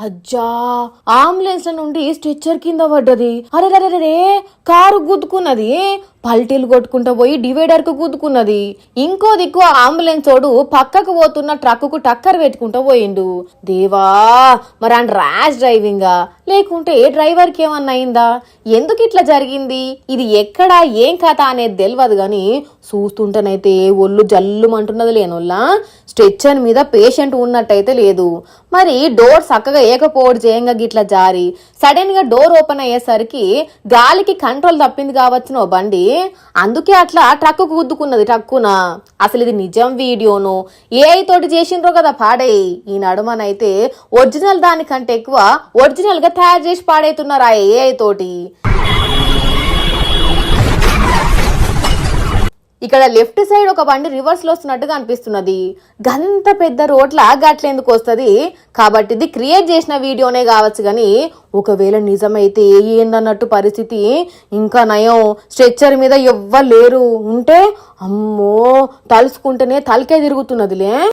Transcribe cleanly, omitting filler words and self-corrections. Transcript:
అజ్జా ambulance నుండి stretcher కింద పడ్డది. అరే కారు గుద్దుకున్నది. పల్టీలు కొట్టుకుంటూ పోయి డివైడర్ కు గుద్దుకున్నది. ఇంకో దిక్కు అంబులెన్స్ ఓడు పక్కకు పోతున్న ట్రక్కుకు టక్కర్ పెట్టుకుంటూ పోయిండు. దేవా, మరి ఆ ర్యాష్ డ్రైవింగా లేకుంటే డ్రైవర్ కి ఏమన్నా అయిందా? ఎందుకు ఇట్లా జరిగింది, ఇది ఎక్కడా ఏం కథ అనేది తెలియదు గాని చూస్తుంటేనైతే ఒళ్ళు జల్లుమంటున్నది. లేనోళ్ళ స్ట్రెచ్చర్ మీద పేషెంట్ ఉన్నట్టయితే లేదు. మరి డోర్ చక్కగా ఏకపోవడం చేయంగా గిట్లా జారి సడన్ గా డోర్ ఓపెన్ అయ్యేసరికి గాలికి కంట్రోల్ తప్పింది కావచ్చునో బండి, అందుకే అట్లా ట్రక్కు గుద్దుకున్నది టక్కున. అసలు ఇది నిజం వీడియోను ఏఐ తోటి చేసిండ్రో కదా పాడై. ఈ నడుమనైతే ఒరిజినల్ దానికంటే ఎక్కువ ఒరిజినల్ గా తయారు చేసి పాడైతున్నారు ఆ ఏఐ తోటి. ఇక్కడ లెఫ్ట్ సైడ్ ఒక బండి రివర్స్ లో వస్తున్నట్టుగా అనిపిస్తున్నది. గంత పెద్ద రోడ్ల గట్లెందుకు వస్తుంది కాబట్టి ఇది క్రియేట్ చేసిన వీడియోనే కావచ్చు గాని ఒకవేళ నిజమైతే ఏందన్నట్టు పరిస్థితి. ఇంకా నయం స్ట్రెచ్చర్ మీద ఎవ్వరు లేరు, ఉంటే అమ్మో తలుసుకుంటేనే తలకే తిరుగుతున్నదిలే.